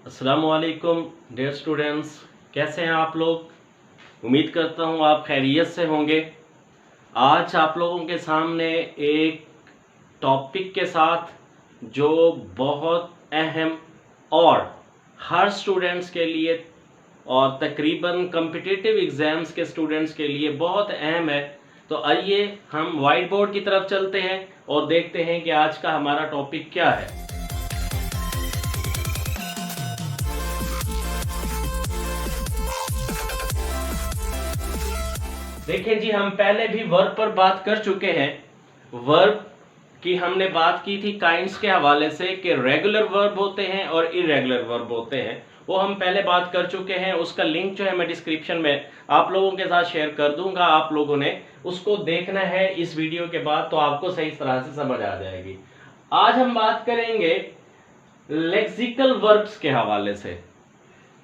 अस्सलामुअलैकुम dear students, कैसे हैं आप लोग। उम्मीद करता हूं आप खैरियत से होंगे। आज आप लोगों के सामने एक टॉपिक के साथ जो बहुत अहम और हर स्टूडेंट्स के लिए और तकरीबन कॉम्पिटिटिव एग्ज़ाम्स के स्टूडेंट्स के लिए बहुत अहम है। तो आइए हम वाइट बोर्ड की तरफ चलते हैं और देखते हैं कि आज का हमारा टॉपिक क्या है। देखिए जी, हम पहले भी वर्ब पर बात कर चुके हैं। वर्ब की हमने बात की थी काइंड्स के हवाले से कि रेगुलर वर्ब होते हैं और इरेगुलर वर्ब होते हैं। वो हम पहले बात कर चुके हैं। उसका लिंक जो है मैं डिस्क्रिप्शन में आप लोगों के साथ शेयर कर दूंगा। आप लोगों ने उसको देखना है इस वीडियो के बाद, तो आपको सही तरह से समझ आ जाएगी। आज हम बात करेंगे लेक्सिकल वर्ब्स के हवाले से।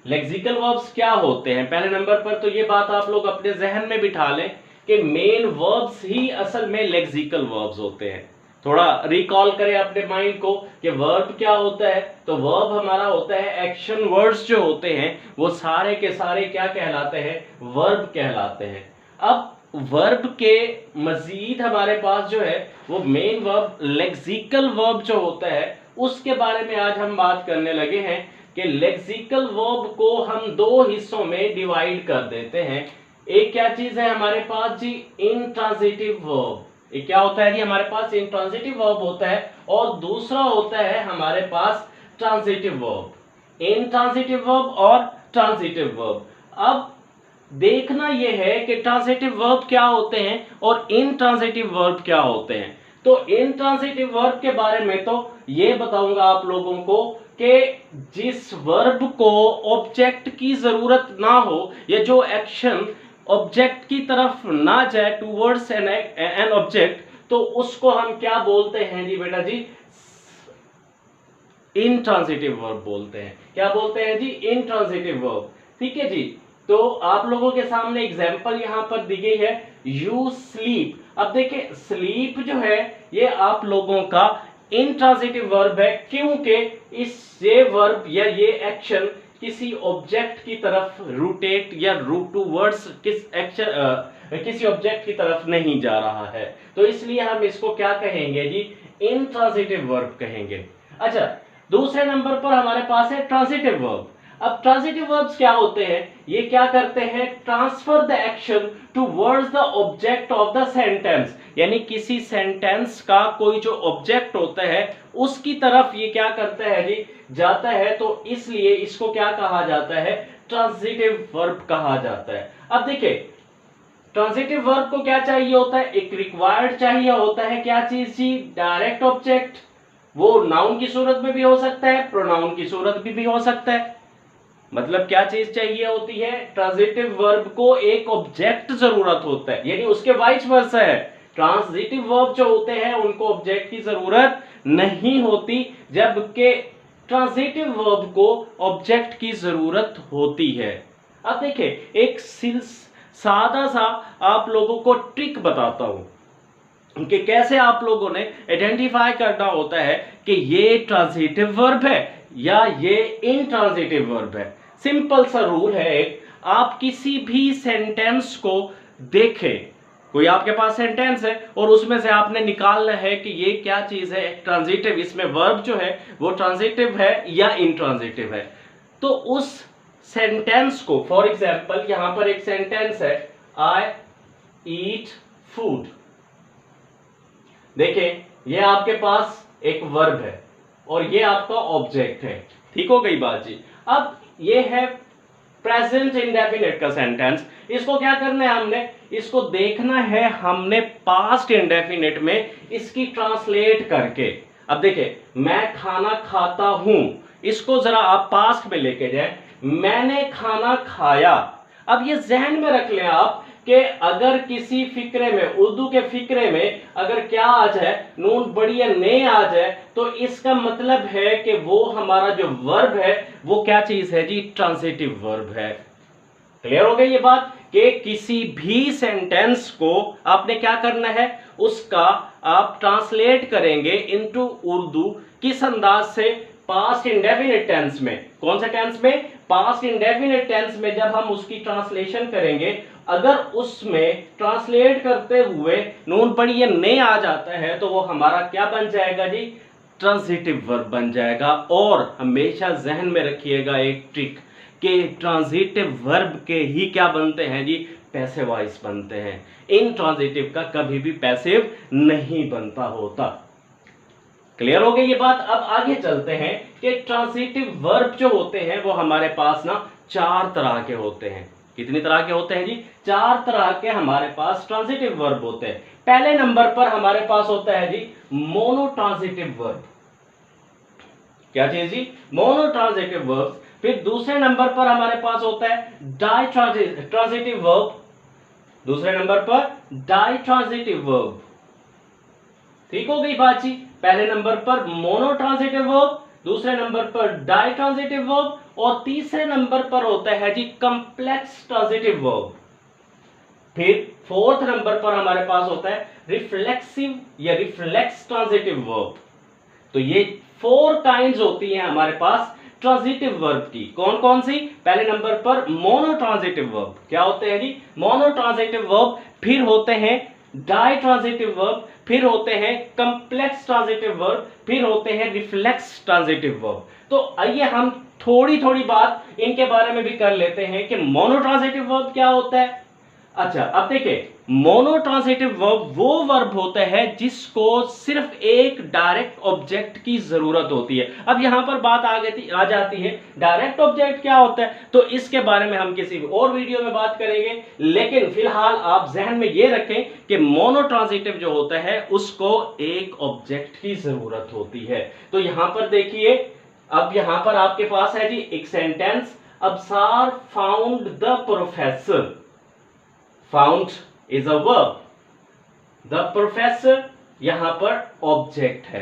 लेक्सिकल वर्ब्स क्या होते हैं? पहले नंबर पर तो ये बात आप लोग अपने जहन में बिठा लें कि मेन वर्ब्स ही असल में लेक्सिकल वर्ब्स होते हैं। थोड़ा रिकॉल करें अपने माइंड को कि वर्ब क्या होता है। तो वर्ब हमारा होता है एक्शन वर्ड्स जो होते हैं वो सारे के सारे क्या कहलाते हैं? वर्ब कहलाते हैं। अब वर्ब के मजीद हमारे पास जो है वो मेन वर्ब लेक्सिकल वर्ब जो होता है उसके बारे में आज हम बात करने लगे हैं कि लेक्सिकल वर्ब को हम दो हिस्सों में डिवाइड कर देते हैं। एक क्या चीज है हमारे पास जी? Intransitive verb. ये क्या होता है जी? हमारे पास इंट्रांजिटिव वर्ब होता है और दूसरा होता है हमारे पास ट्रांजिटिव वर्ब। इंट्रांजिटिव वर्ब और ट्रांजिटिव वर्ब। अब देखना यह है कि ट्रांजिटिव वर्ब क्या होते हैं और इंट्रांजिटिव वर्ब क्या होते हैं। तो इंट्रांजिटिव वर्ब के बारे में तो ये बताऊंगा आप लोगों को कि जिस वर्ब को ऑब्जेक्ट की जरूरत ना हो या जो एक्शन ऑब्जेक्ट की तरफ ना जाए टूवर्ड्स एन ऑब्जेक्ट, तो उसको हम क्या बोलते हैं जी बेटा जी? इंट्रांजिटिव वर्ब बोलते हैं। क्या बोलते हैं जी? Intransitive verb. ठीक है जी। तो आप लोगों के सामने एग्जांपल यहां पर दी गई है, यू स्लीप। अब देखिए स्लीप जो है ये आप लोगों का इंट्रांजिटिव वर्ब है, क्योंकि ये वर्ब या ये एक्शन किसी ऑब्जेक्ट की तरफ रोटेट या रूट टूवर्ड्स किसी ऑब्जेक्ट की तरफ नहीं जा रहा है, तो इसलिए हम इसको क्या कहेंगे जी? इंट्रांजिटिव वर्ब कहेंगे। अच्छा, दूसरे नंबर पर हमारे पास है ट्रांजिटिव वर्ब। अब ट्रांजिटिव वर्ब्स क्या होते हैं? ये क्या करते हैं? Transfer the action towards the object of the sentence, यानी किसी सेंटेंस का कोई जो ऑब्जेक्ट होता है उसकी तरफ ये क्या करता है जी? जाता है। तो इसलिए इसको क्या कहा जाता है? ट्रांजिटिव वर्ब कहा जाता है। अब देखिए ट्रांजिटिव वर्ब को क्या चाहिए होता है? एक रिक्वायर्ड चाहिए होता है। क्या चीज जी? Direct object. वो नाउन की सूरत में भी हो सकता है, प्रोनाउन की सूरत भी हो सकता है। मतलब क्या चीज चाहिए होती है? ट्रांजिटिव वर्ब को एक ऑब्जेक्ट जरूरत होता है, यानी उसके वाइस वर्सा है। ट्रांजिटिव वर्ब जो होते हैं उनको ऑब्जेक्ट की जरूरत नहीं होती, जबकि ट्रांजिटिव वर्ब को ऑब्जेक्ट की जरूरत होती है। अब देखिए एक सादा सा आप लोगों को ट्रिक बताता हूं कि कैसे आप लोगों ने आइडेंटिफाई करना होता है कि ये ट्रांजिटिव वर्ब है या ये इनट्रांजिटिव वर्ब है। सिंपल सा रूल है एक, आप किसी भी सेंटेंस को देखें, कोई आपके पास सेंटेंस है और उसमें से आपने निकालना है कि ये क्या चीज है? ट्रांजिटिव, इसमें वर्ब जो है वो ट्रांजिटिव है या इनट्रांजिटिव है। तो उस सेंटेंस को, फॉर एग्जाम्पल यहां पर एक सेंटेंस है, आई ईट फूड। देखिए ये आपके पास एक वर्ब है और ये आपका ऑब्जेक्ट है। ठीक हो गई बात जी। अब ये है प्रेजेंट इंडेफिनिट का सेंटेंस। इसको क्या करना है? हमने इसको देखना है हमने पास्ट इंडेफिनिट में इसकी ट्रांसलेट करके। अब देखिए मैं खाना खाता हूं, इसको जरा आप पास्ट में लेके जाए, मैंने खाना खाया। अब ये जहन में रख लें आप कि अगर किसी फिक्रे में, उर्दू के फिक्रे में अगर क्या आ जाए, नून बढ़िया ने आ जाए, तो इसका मतलब है कि वो हमारा जो वर्ब है वो क्या चीज है जी? ट्रांजिटिव वर्ब है। क्लियर हो गई ये बात कि किसी भी सेंटेंस को आपने क्या करना है? उसका आप ट्रांसलेट करेंगे इनटू उर्दू किस अंदाज से? पास्ट इंडेफिनिट टेंस में, कौन से टेंस में, पास्ट इंडेफिनिट टेंस में जब हम उसकी ट्रांसलेशन करेंगे, अगर उसमें ट्रांसलेट करते हुए नून पढ़िए ने आ जाता है तो वो हमारा क्या बन जाएगा जी, ट्रांजिटिव वर्ब बन जाएगा। और हमेशा जहन में रखिएगा एक ट्रिक कि ट्रांजिटिव वर्ब के ही क्या बनते हैं जी, पैसिव वॉइस बनते हैं। इनट्रांजिटिव का कभी भी पैसिव नहीं बनता होता। क्लियर हो गई ये बात। अब आगे चलते हैं कि ट्रांजिटिव वर्ब जो होते हैं वो हमारे पास ना 4 तरह के होते हैं। कितनी तरह के होते हैं जी, 4 तरह के हमारे पास ट्रांजिटिव वर्ब होते हैं। पहले नंबर पर हमारे पास होता है जी मोनोट्रांजिटिव वर्ब। क्या चीज जी, मोनोट्रांजिटिव वर्ब। फिर दूसरे नंबर पर हमारे पास होता है डाइट्रांजिटिव वर्ब। दूसरे नंबर पर डाइट्रांजिटिव वर्ब। ठीक हो गई बात जी। पहले नंबर पर मोनोट्रांजिटिव वर्ब, दूसरे नंबर पर डाइट्रांजिटिव वर्ब और तीसरे नंबर पर होता है जी कॉम्प्लेक्स ट्रांजिटिव वर्ब। फिर फोर्थ नंबर पर हमारे पास होता है रिफ्लेक्सिव या रिफ्लेक्स ट्रांजिटिव वर्ब। तो ये 4 काइंड्स होती हैं हमारे पास ट्रांजिटिव वर्ब की। कौन कौन सी, पहले नंबर पर मोनोट्रांजिटिव वर्ब। क्या होते हैं जी, मोनोट्रांजिटिव वर्ब। फिर होते हैं डाइट्रांजिटिव वर्ब, फिर होते हैं कॉम्प्लेक्स ट्रांजिटिव वर्ब, फिर होते हैं रिफ्लेक्स ट्रांजिटिव वर्ब। तो आइए हम थोड़ी थोड़ी बात इनके बारे में भी कर लेते हैं कि मोनोट्रांजिटिव वर्ब क्या होता है। अच्छा, अब देखिए मोनोट्रांजिटिव वर्ब वो वर्ब होता है जिसको सिर्फ एक डायरेक्ट ऑब्जेक्ट की जरूरत होती है। अब यहां पर बात आ जाती है डायरेक्ट ऑब्जेक्ट क्या होता है, तो इसके बारे में हम किसी और वीडियो में बात करेंगे। लेकिन फिलहाल आप जहन में ये रखें कि मोनोट्रांजिटिव जो होता है उसको एक ऑब्जेक्ट की जरूरत होती है। तो यहां पर देखिए, अब यहां पर आपके पास है जी एक sentence, Absar found the professor. Found is a verb, the professor यहां पर ऑब्जेक्ट है।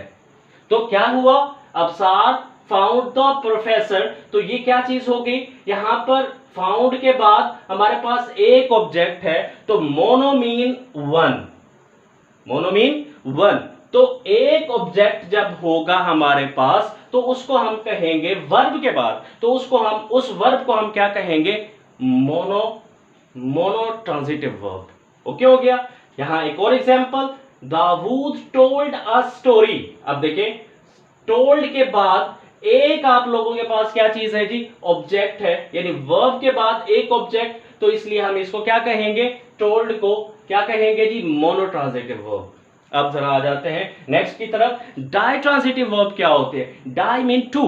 तो क्या हुआ, अब्सार फाउंड द प्रोफेसर, तो ये क्या चीज होगी, यहां पर फाउंड के बाद हमारे पास एक ऑब्जेक्ट है, तो mono mean one, mono mean one. तो एक ऑब्जेक्ट जब होगा हमारे पास तो उसको हम कहेंगे वर्ब के बाद, तो उसको हम उस वर्ब को हम क्या कहेंगे, मोनोट्रांजिटिव वर्ब। ओके हो गया। यहां एक और example, Dawood told a story. अब देखें, टोल्ड के बाद एक आप लोगों के पास क्या चीज है जी, ऑब्जेक्ट है, यानी वर्ब के बाद एक ऑब्जेक्ट, तो इसलिए हम इसको क्या कहेंगे, टोल्ड को क्या कहेंगे जी, मोनोट्रांजिटिव वर्ब। अब जरा आ जाते हैं नेक्स्ट की तरफ। डाइट्रांजिटिव वर्ब क्या होते हैं, डाई मीन टू।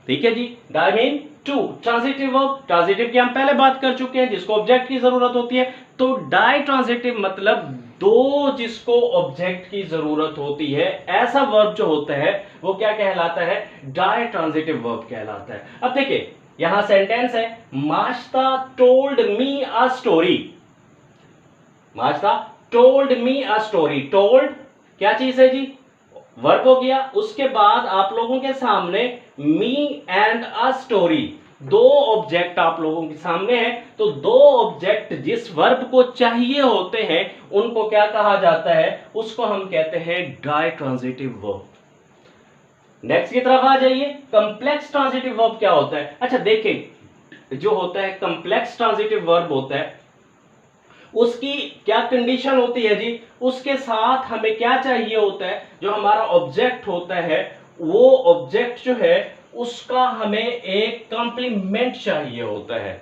ठीक है जी, di mean two. Transitive verb, transitive की हम पहले बात कर चुके हैं जिसको ऑब्जेक्ट की जरूरत होती है। तो डाई ट्रांजिटिव मतलब दो जिसको ऑब्जेक्ट की जरूरत होती है, ऐसा वर्ब जो होता है वो क्या कहलाता है, डाई ट्रांजिटिव वर्ब कहलाता है। अब देखिए यहां सेंटेंस है, master told me a story. Master told me a story. Told क्या चीज है जी, वर्ब हो गया। उसके बाद आप लोगों के सामने मी एंड अ स्टोरी, दो ऑब्जेक्ट आप लोगों के सामने है। तो दो ऑब्जेक्ट जिस वर्ब को चाहिए होते हैं उनको क्या कहा जाता है, उसको हम कहते हैं डाइट्रांजिटिव वर्ब। नेक्स्ट की तरफ आ जाइए, कॉम्प्लेक्स ट्रांजिटिव वर्ब क्या होता है। अच्छा देखें, जो होता है कॉम्प्लेक्स ट्रांजिटिव वर्ब होता है, उसकी क्या कंडीशन होती है जी, उसके साथ हमें क्या चाहिए होता है, जो हमारा ऑब्जेक्ट होता है वो ऑब्जेक्ट जो है उसका हमें एक कॉम्प्लीमेंट चाहिए होता है।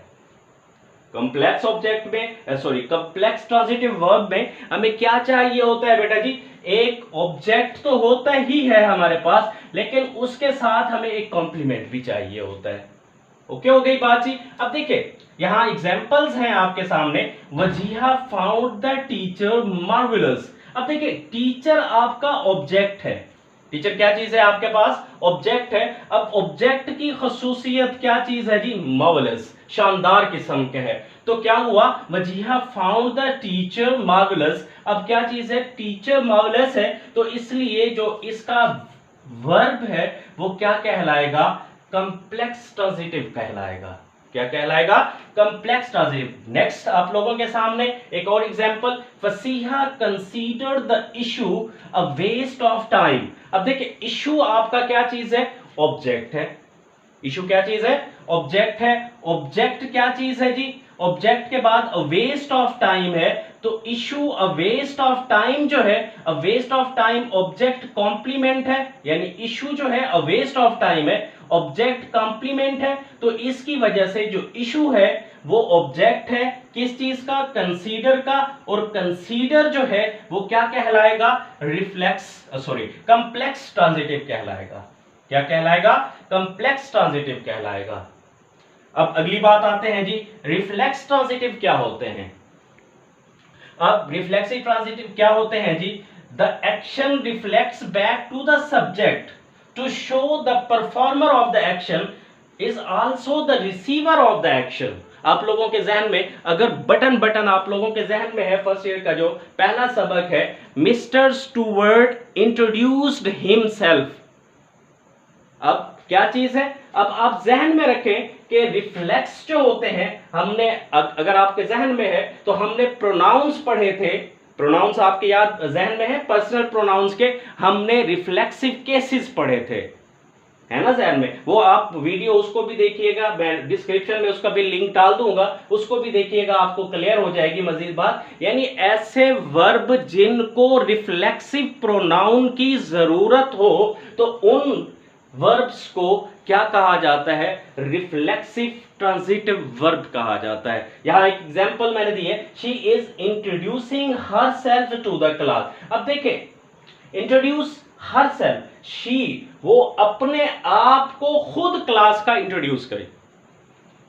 कॉम्प्लेक्स ऑब्जेक्ट में सॉरी कॉम्प्लेक्स ट्रांजिटिव वर्ब में हमें क्या चाहिए होता है बेटा जी, एक ऑब्जेक्ट तो होता ही है हमारे पास, लेकिन उसके साथ हमें एक कॉम्प्लीमेंट भी चाहिए होता है। ओके हो गई बात जी। अब देखिए यहां एग्जांपल्स हैं आपके सामने, Wajiha found the teacher marvellous. अब देखिए टीचर आपका ऑब्जेक्ट है, टीचर क्या चीज है आपके पास, ऑब्जेक्ट है। अब ऑब्जेक्ट की खसूसियत क्या चीज है जी, मार्वेलस, शानदार किस्म के है। तो क्या हुआ, Wajiha found the teacher marvellous. अब क्या चीज है, टीचर मार्वेलस है, तो इसलिए जो इसका वर्ब है वो क्या कहलाएगा, कॉम्प्लेक्स ट्रांजिटिव कहलाएगा। क्या कहलाएगा, कॉम्प्लेक्स ट्रांजिटिव। नेक्स्ट आप लोगों के सामने एक और example, Fasiha considered the issue a waste of time. अब देखिए इशू आपका क्या चीज है, ऑब्जेक्ट है। इशू क्या चीज है? ऑब्जेक्ट है। ऑब्जेक्ट क्या चीज है जी? ऑब्जेक्ट के बाद अ वेस्ट ऑफ टाइम है, तो issue a waste of time जो है, a waste of time object complement है, यानी इशू जो है अ वेस्ट ऑफ टाइम है, ऑब्जेक्ट कॉम्प्लीमेंट है। तो इसकी वजह से जो इशू है वो ऑब्जेक्ट है किस चीज का? कंसीडर का। और कंसीडर जो है वो क्या कहलाएगा? कंप्लेक्स ट्रांजिटिव कहलाएगा। क्या कहलाएगा? कंप्लेक्स ट्रांजिटिव कहलाएगा। अब अगली बात आते हैं जी, रिफ्लेक्स ट्रांजिटिव क्या होते हैं? अब रिफ्लेक्सिव ट्रांजिटिव क्या होते हैं जी? The action reflects back to the subject to show the performer of the action is also the receiver of the action. आप लोगों के जहन में अगर बटन आप लोगों के जहन में है, फर्स्ट ईयर का जो पहला सबक है, मिस्टर स्टुअर्ट इंट्रोड्यूस्ड हिमसेल्फ। अब क्या चीज है? अब आप जहन में रखें कि रिफ्लेक्स जो होते हैं, हमने अगर आपके जहन में है तो हमने प्रोनाउंस पढ़े थे। प्रोनाउंस आपके याद जहन में है? पर्सनल प्रोनाउंस के हमने रिफ्लेक्सिव केसेस पढ़े थे, है ना जहन में? वो आप वीडियो उसको भी देखिएगा, मैं डिस्क्रिप्शन में उसका भी लिंक डाल दूंगा, उसको भी देखिएगा, आपको क्लियर हो जाएगी मजीद बात। यानी ऐसे वर्ब जिनको रिफ्लेक्सिव प्रोनाउन की जरूरत हो तो उन वर्ब्स को क्या कहा जाता है? रिफ्लेक्सिव ट्रांजिटिव वर्ब कहा जाता है। यहां एक एग्जांपल मैंने दी है, she is introducing herself to the class. अब देखें, इंट्रोड्यूस हरसेल्फ, शी वो अपने आप को खुद क्लास का इंट्रोड्यूस करे।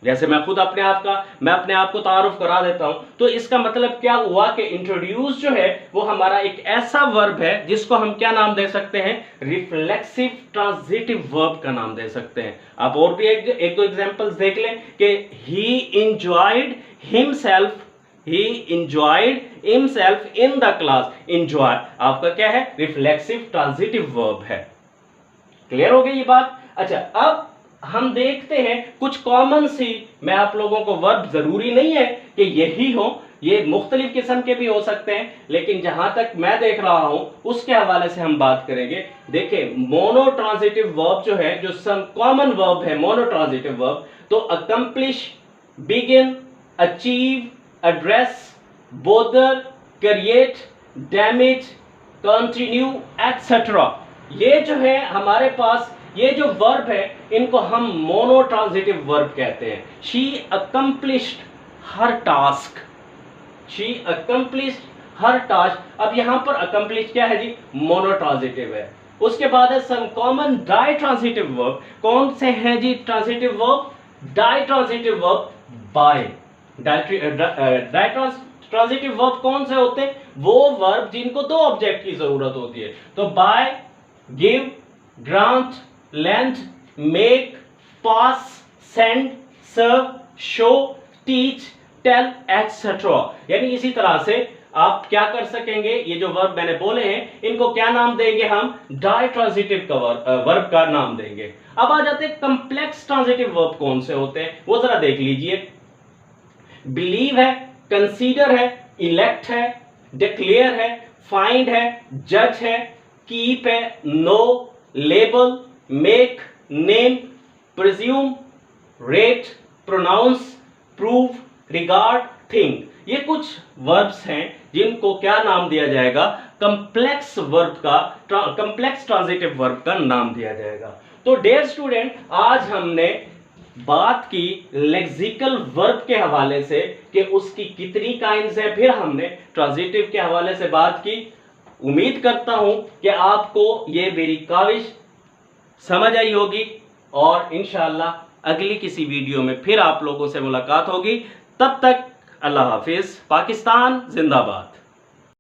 जैसे मैं अपने आप को तारुफ करा देता हूं, तो इसका मतलब क्या हुआ कि इंट्रोड्यूस जो है वो हमारा एक ऐसा वर्ब है जिसको हम क्या नाम दे सकते हैं? रिफ्लेक्सिव ट्रांजिटिव वर्ब का नाम दे सकते हैं। आप और भी एक दो एग्जांपल्स देख लें कि ही enjoyed himself in the class. Enjoy आपका क्या है? रिफ्लेक्सिव ट्रांजिटिव वर्ब है। क्लियर हो गई ये बात? अच्छा, अब हम देखते हैं कुछ कॉमन सी, मैं आप लोगों को वर्ब जरूरी नहीं है कि यही हो, ये मुख्तलिफ किस्म के भी हो सकते हैं, लेकिन जहां तक मैं देख रहा हूं उसके हवाले से हम बात करेंगे। देखिए, मोनो ट्रांजिटिव वर्ब जो है, जो सम कॉमन वर्ब है मोनो ट्रांजिटिव वर्ब, तो accomplish, begin, achieve, address, bother, create, damage, continue, etcetera, ये जो है हमारे पास ये जो वर्ब है इनको हम मोनो ट्रांजिटिव वर्ब कहते हैं। She accomplished her task, she accomplished her task. अब यहां पर अकम्प्लिश क्या है जी? मोनो ट्रांजिटिव है। उसके बाद है some common ditransitive verb. कौन से हैं जी transitive verb? Ditransitive verb, buy. Ditransitive verb कौन से होते हैं? वो वर्ब जिनको दो ऑब्जेक्ट की जरूरत होती है। तो buy, give, grant, lend, make, pass, send, serve, show, teach, tell, etcetera. यानी इसी तरह से आप क्या कर सकेंगे, ये जो वर्ब मैंने बोले हैं इनको क्या नाम देंगे हम? डाई ट्रांजिटिव का वर्ब का नाम देंगे। अब आ जाते हैं कंप्लेक्स ट्रांजिटिव वर्ब कौन से होते हैं, वो जरा देख लीजिए। बिलीव है, कंसीडर है, इलेक्ट है, डिक्लेयर है, फाइंड है, जज है, कीप है, know, label, make, name, presume, rate, pronounce, prove, regard, think. ये कुछ वर्ब्स हैं जिनको क्या नाम दिया जाएगा? कंप्लेक्स ट्रांजिटिव वर्ब का नाम दिया जाएगा। तो डियर स्टूडेंट, आज हमने बात की लेक्सिकल वर्ब के हवाले से कि उसकी कितनी काइंड्स हैं, फिर हमने ट्रांजिटिव के हवाले से बात की। उम्मीद करता हूं कि आपको ये मेरी काविश समझ आई होगी और इंशाअल्लाह अगली किसी वीडियो में फिर आप लोगों से मुलाकात होगी। तब तक अल्लाह हाफिज। पाकिस्तान जिंदाबाद।